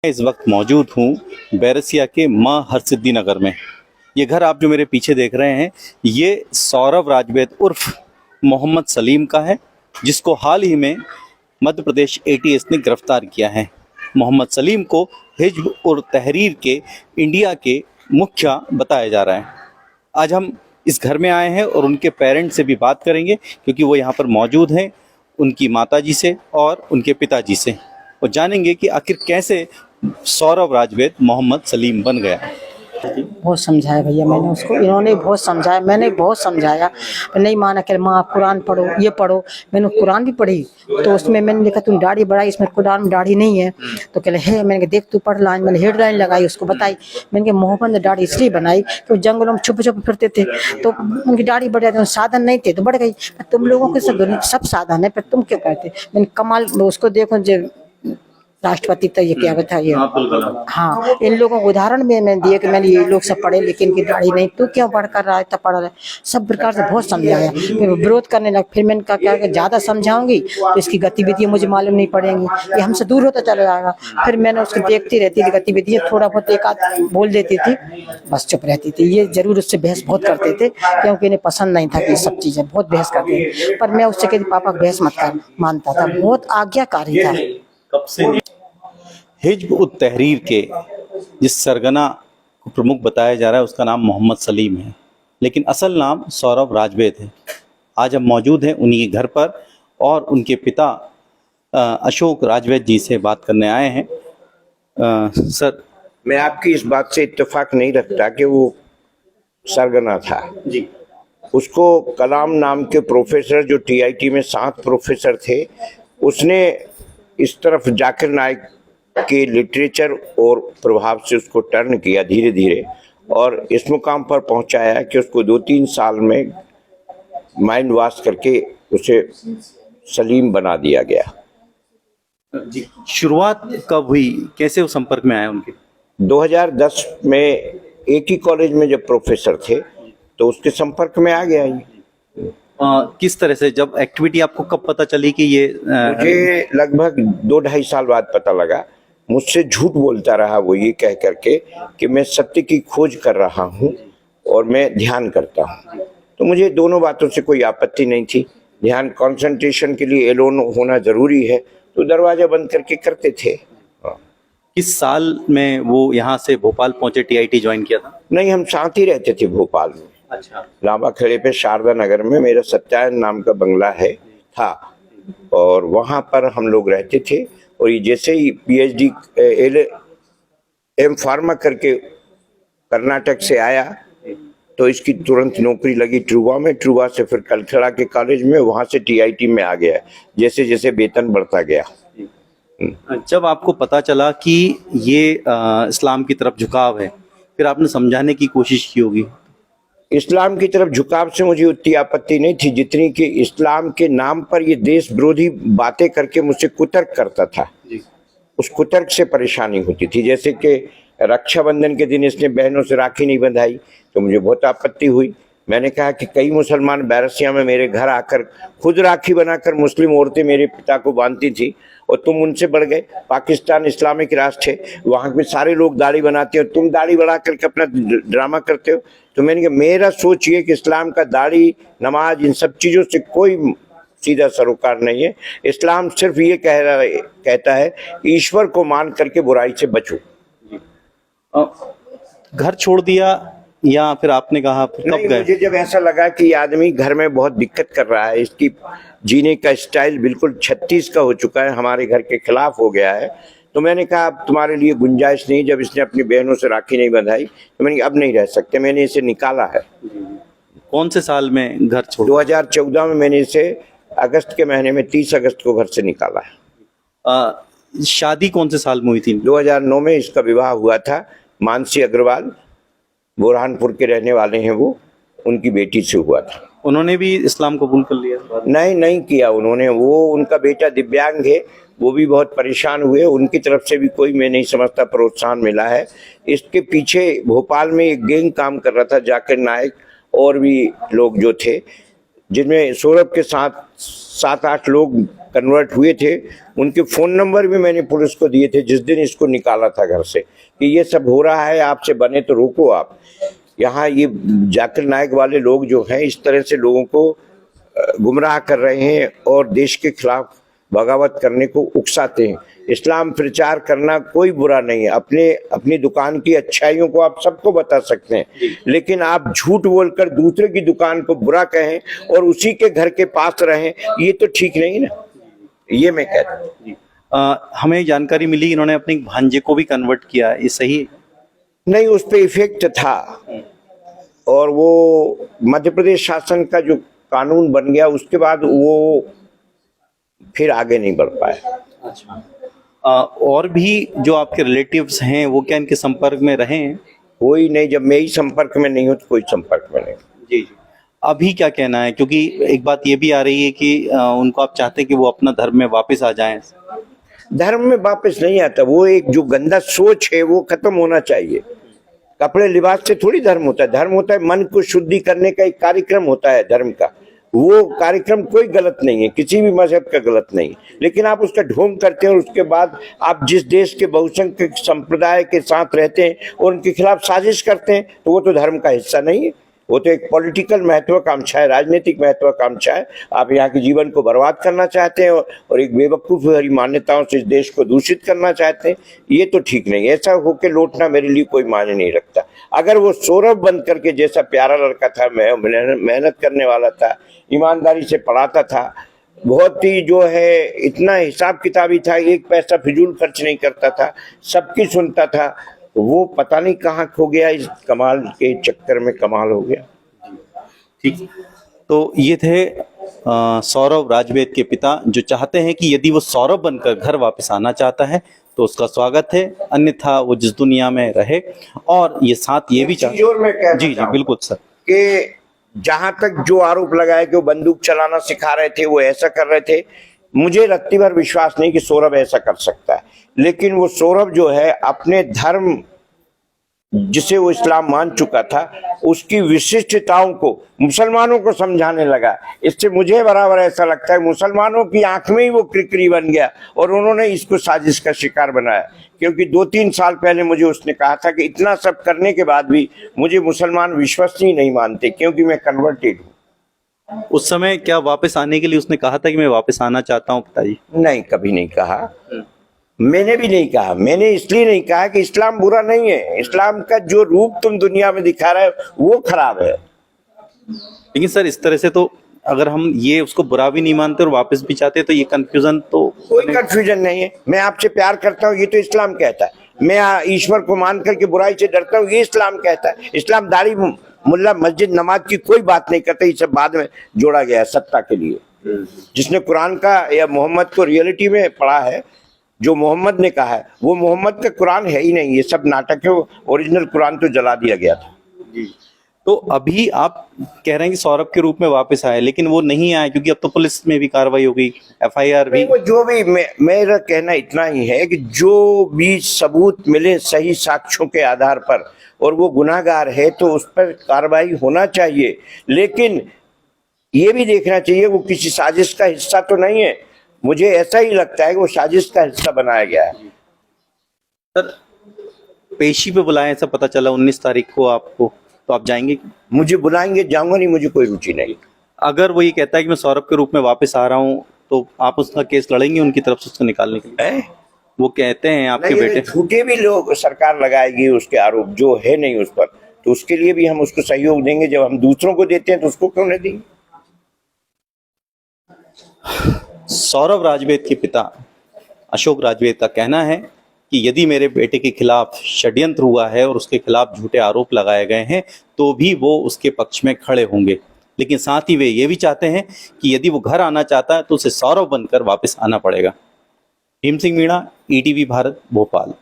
इस वक्त मौजूद हूँ बैरसिया के माँ हरसिद्धि नगर में। ये घर आप जो मेरे पीछे देख रहे हैं, ये सौरभ राजवेद उर्फ मोहम्मद सलीम का है, जिसको हाल ही में मध्य प्रदेश एटीएस ने गिरफ्तार किया है। मोहम्मद सलीम को हिज्ब उर तहरीर के इंडिया के मुखिया बताया जा रहा है। आज हम इस घर में आए हैं और उनके पेरेंट्स से भी बात करेंगे, क्योंकि वो यहाँ पर मौजूद हैं, उनकी माताजी से और उनके पिताजी से, और जानेंगे कि आखिर कैसे सौरभ राजवेद मोहम्मद सलीम बन गया। बहुत समझाया भैया मैंने उसको, इन्होंने बहुत समझाया, मैंने बहुत समझाया, नहीं माना। कह माँ आप कुरान पढ़ो, ये पढ़ो। मैंने कुरान भी पढ़ी तो उसमें मैंने लिखा तुम दाढ़ी बढ़ाई, इसमें कुरान में दाढ़ी नहीं है। तो कह है, मैंने कहा देख तू पढ़ लाइन, मैंने हेडलाइन लगाई, उसको बताई। मैंने कहा मोहम्मद ने दाढ़ी इसलिए बनाई कि जंगलों में छुप छुप फिरते थे तो उनकी दाढ़ी बढ़ जाती, साधन नहीं थे तो बढ़ गई। तुम लोगों के सब साधन है, पर तुम क्यों कहते। मैंने कमाल उसको देखो जो राष्ट्रपति तो ये क्या बता ये, हाँ इन लोगों को उदाहरण में मैंने दिए कि मैंने ये लोग सब पढ़े लेकिन इनकी दाढ़ी नहीं, तू क्यों पढ़ कर रहा है, तब पढ़ रहा है। सब प्रकार से बहुत समझाया, फिर विरोध करने लगा। फिर मैंने कहा क्या ज्यादा समझाऊंगी तो इसकी गतिविधियां मुझे मालूम नहीं पड़ेंगी, ये हमसे दूर होता चला जाएगा। फिर मैंने उसको देखती रहती थी गतिविधियां, थोड़ा बहुत एक आध बोल देती थी, बस चुप रहती थी। ये जरूर उससे बहस बहुत करते थे क्योंकि इन्हें पसंद नहीं था कि सब चीजें बहुत बहस करते थे, पर मैं उससे कहती पापा बहस मत कर, मानता था, बहुत आज्ञाकारी था। कब से हिज्ब उत तहरीर के जिस सरगना को प्रमुख बताया जा रहा है उसका नाम मोहम्मद सलीम है, लेकिन असल नाम सौरभ राजवेद है। आज हम मौजूद हैं उन्हीं के घर पर और उनके पिता अशोक राजवेद जी से बात करने आए हैं। सर, मैं आपकी इस बात से इत्तेफाक नहीं रखता कि वो सरगना था जी। उसको कलाम नाम के प्रोफेसर जो टीआईटी में 7 प्रोफेसर थे, उसने इस तरफ जाकिर नाइक के लिटरेचर और प्रभाव से उसको टर्न किया धीरे धीरे, और इस मुकाम पर पहुंचाया कि उसको 2-3 साल में माइंड वॉश करके उसे सलीम बना दिया गया जी। शुरुआत कब हुई, कैसे वो संपर्क में आए उनके? 2010 में एक ही कॉलेज में जब प्रोफेसर थे तो उसके संपर्क में आ गया ये। किस तरह से, जब एक्टिविटी आपको कब पता चली कि ये मुझे लगभग 2-2.5 साल बाद पता लगा। मुझसे झूठ बोलता रहा वो, ये कह करके कि मैं सत्य की खोज कर रहा हूँ और मैं ध्यान करता हूँ। तो मुझे दोनों बातों से कोई आपत्ति नहीं थी। ध्यान कंसंट्रेशन के लिए एलोन होना जरूरी है, तो दरवाजा बंद करके करते थे। किस साल में वो यहाँ से भोपाल पहुंचे, टीआईटी ज्वाइन किया था? नहीं, हम साथ ही रहते थे भोपाल में। अच्छा। लांबा खेड़े पे शारदा नगर में मेरा सत्यायन नाम का बंगला है था, और वहाँ पर हम लोग रहते थे। और ये जैसे ही पीएचडी एम फार्मा करके कर्नाटक से आया तो इसकी तुरंत नौकरी लगी ट्रूवा में। ट्रूवा से फिर कलखड़ा के कॉलेज में, वहाँ से टीआईटी में आ गया जैसे जैसे वेतन बढ़ता गया। जब आपको पता चला कि ये इस्लाम की तरफ झुकाव है, फिर आपने समझाने की कोशिश की होगी। इस्लाम की तरफ झुकाव से मुझे उतनी आपत्ति नहीं थी जितनी कि इस्लाम के नाम पर ये देश विरोधी बातें करके मुझसे कुतर्क करता था जी। उस कुतर्क से परेशानी होती थी। जैसे कि रक्षाबंधन के दिन इसने बहनों से राखी नहीं बंधाई तो मुझे बहुत आपत्ति हुई। मैंने कहा कि कई मुसलमान बैरसिया में मेरे घर आकर खुद राखी बनाकर मुस्लिम औरतें मेरे पिता को बांधती थी, और तुम उनसे बढ़ गए। पाकिस्तान इस्लामिक राष्ट्र है, वहाँ पे सारे लोग दाढ़ी बनाते हो, तुम दाढ़ी बढ़ा करके अपना ड्रामा करते हो। तो मैंने कहा मेरा सोच ये कि इस्लाम का दाढ़ी, नमाज, इन सब चीज़ों से कोई सीधा सरोकार नहीं है। इस्लाम सिर्फ ये कहता है ईश्वर को मान करके बुराई से बचो। घर छोड़ दिया या फिर आपने कहा कब गए? मुझे जब ऐसा लगा कि ये आदमी घर में बहुत दिक्कत कर रहा है, इसकी जीने का स्टाइल बिल्कुल 36 का हो चुका है, हमारे घर के खिलाफ हो गया है, तो मैंने कहा अब तुम्हारे लिए गुंजाइश नहीं। जब इसने अपनी बहनों से राखी नहीं बंधाई तो मैंने अब नहीं रह सकते, मैंने इसे निकाला है। कौन से साल में घर छोड़ा? 2014 में मैंने इसे अगस्त के महीने में 30 अगस्त को घर से निकाला है। शादी कौन से साल में हुई थी? 2009 में इसका विवाह हुआ था। मानसी अग्रवाल बुरहानपुर के रहने वाले हैं वो, उनकी बेटी से हुआ था। उन्होंने भी इस्लाम कबूल कर लिया? नहीं किया उन्होंने। वो उनका बेटा दिव्यांग है, वो भी बहुत परेशान हुए। उनकी तरफ से भी कोई, मैं नहीं समझता, प्रोत्साहन मिला है। इसके पीछे भोपाल में एक गैंग काम कर रहा था, जाकिर नाइक और भी लोग जो थे, जिनमें सौरभ के साथ 7-8 लोग कन्वर्ट हुए थे, उनके फ़ोन नंबर भी मैंने पुलिस को दिए थे जिस दिन इसको निकाला था घर से, कि ये सब हो रहा है, आपसे बने तो रोको आप। यहाँ ये जाकिर नायक वाले लोग जो हैं इस तरह से लोगों को गुमराह कर रहे हैं और देश के खिलाफ बगावत करने को उकसाते हैं। इस्लाम प्रचार करना कोई बुरा नहीं है, अपनी दुकान की अच्छाइयों को आप सबको बता सकते हैं, लेकिन आप झूठ बोलकर दूसरे की दुकान को बुरा कहें और उसी के घर के पास रहें, ये तो ठीक नहीं ना। ये मैं कहता हूँ। हमें जानकारी मिली इन्होंने अपने भांजे को भी कन्वर्ट किया, ये सही है? नहीं, उस पर इफेक्ट था और वो मध्य प्रदेश शासन का जो कानून बन गया उसके बाद वो फिर आगे नहीं बढ़ पाया। अच्छा। और भी जो आपके रिलेटिव्स हैं वो क्या इनके संपर्क में रहे हैं? कोई नहीं, जब मैं ही संपर्क में नहीं हूँ तो कोई संपर्क में नहीं। जी जी। अभी क्या कहना है, क्योंकि एक बात ये भी आ रही है कि उनको आप चाहते हैं कि वो अपना धर्म में वापस आ जाएं। धर्म में वापस नहीं आता, वो एक जो गंदा सोच है वो खत्म होना चाहिए। कपड़े लिबास से थोड़ी धर्म होता है, धर्म होता है मन को शुद्धि करने का एक कार्यक्रम होता है धर्म का। वो कार्यक्रम कोई गलत नहीं है, किसी भी मजहब का गलत नहीं है, लेकिन आप उसका ढोंग करते हैं और उसके बाद आप जिस देश के बहुसंख्यक संप्रदाय के साथ रहते हैं और उनके खिलाफ साजिश करते हैं तो वो तो धर्म का हिस्सा नहीं है, वो तो एक पॉलिटिकल महत्वाकांक्षा है, राजनीतिक महत्वाकांक्षा है। आप यहाँ के जीवन को बर्बाद करना चाहते हैं और एक बेवकूफ़ भरी मान्यताओं से इस देश को दूषित करना चाहते हैं, ये तो ठीक नहीं। ऐसा होके लौटना मेरे लिए कोई मायने नहीं रखता। अगर वो सौरभ बंद करके जैसा प्यारा लड़का था, मेहनत करने वाला था, ईमानदारी से पढ़ाता था, बहुत ही जो है इतना हिसाब किताबी था, एक पैसा फिजूल खर्च नहीं करता था, सबकी सुनता था, वो पता नहीं कहाँ खो गया, इस कमाल के चक्कर में कमाल हो गया। ठीक, तो ये थे सौरभ राजवेद के पिता, जो चाहते हैं कि यदि वो सौरभ बनकर घर वापस आना चाहता है तो उसका स्वागत है, अन्यथा वो जिस दुनिया में रहे। और ये साथ ये भी जी जी बिल्कुल सर, कि जहां तक जो आरोप लगाया कि वो बंदूक चलाना सिखा रहे थे, वो ऐसा कर रहे थे, मुझे रत्ती भर विश्वास नहीं कि सौरभ ऐसा कर सकता है। लेकिन वो सौरभ जो है अपने धर्म जिसे वो इस्लाम मान चुका था उसकी विशिष्टताओं को मुसलमानों को समझाने लगा। इससे मुझे बराबर ऐसा लगता है मुसलमानों की आंख में ही वो क्रिकरी बन गया और उन्होंने इसको साजिश का शिकार बनाया। क्योंकि 2-3 साल पहले मुझे उसने कहा था कि इतना सब करने के बाद भी मुझे मुसलमान विश्वसनीय नहीं मानते क्योंकि मैं कन्वर्टेड हूँ। उस समय क्या वापस आने के लिए उसने कहा था कि मैं वापस आना चाहता हूँ पिताजी? नहीं, कभी नहीं कहा। मैंने भी नहीं कहा। मैंने इसलिए नहीं कहा कि इस्लाम बुरा नहीं है, इस्लाम का जो रूप तुम दुनिया में दिखा रहे हो वो खराब है। लेकिन सर इस तरह से तो अगर हम ये उसको बुरा भी नहीं मानते और वापस भी चाहते तो ये कंफ्यूजन तो कोई कंफ्यूजन नहीं है। मैं आपसे प्यार करता हूँ ये तो इस्लाम कहता है, मैं ईश्वर को मान करके बुराई से डरता हूँ ये इस्लाम कहता है। इस्लाम दाढ़ी मुल्ला मस्जिद नमाज की कोई बात नहीं करता, ये सब बाद में जोड़ा गया है सत्ता के लिए। जिसने कुरान का या मोहम्मद को रियलिटी में पढ़ा है, जो मोहम्मद ने कहा है वो मोहम्मद का कुरान है ही नहीं, ये सब नाटक है। ओरिजिनल कुरान तो जला दिया गया था। तो अभी आप कह रहे हैं कि सौरभ के रूप में वापस आए, लेकिन वो नहीं आए क्योंकि अब तो पुलिस में भी कार्रवाई हो गई, FIR भी। वो जो भी मेरा कहना इतना ही है कि जो भी सबूत मिले सही साक्ष्यों के आधार पर और वो गुनाहगार है तो उस पर कार्रवाई होना चाहिए, लेकिन ये भी देखना चाहिए वो किसी साजिश का हिस्सा तो नहीं है। मुझे ऐसा ही लगता है कि वो साजिश का हिस्सा बनाया गया है। सर पेशी पे बुलाएं, ऐसा पता चला 19 तारीख को आपको, तो आप जाएंगे? मुझे बुलाएंगे, जाऊंगा नहीं, मुझे कोई रुचि नहीं। अगर वो ये कहता है कि मैं सौरभ के रूप में वापस आ रहा हूँ तो आप उसका केस लड़ेंगे उनकी तरफ से उसको निकालने के लिए? वो कहते हैं आपके बेटे झूठे भी लोग सरकार लगाएगी उसके आरोप जो है नहीं उस पर, तो उसके लिए भी हम उसको सहयोग देंगे। जब हम दूसरों को देते हैं तो उसको क्यों नहीं देंगे? सौरभ राजवेद के पिता अशोक राजवेद का कहना है कि यदि मेरे बेटे के खिलाफ षड्यंत्र हुआ है और उसके खिलाफ झूठे आरोप लगाए गए हैं तो भी वो उसके पक्ष में खड़े होंगे, लेकिन साथ ही वे ये भी चाहते हैं कि यदि वो घर आना चाहता है तो उसे सौरभ बनकर वापस आना पड़ेगा। भीम सिंह मीणा, ETV भारत, भोपाल।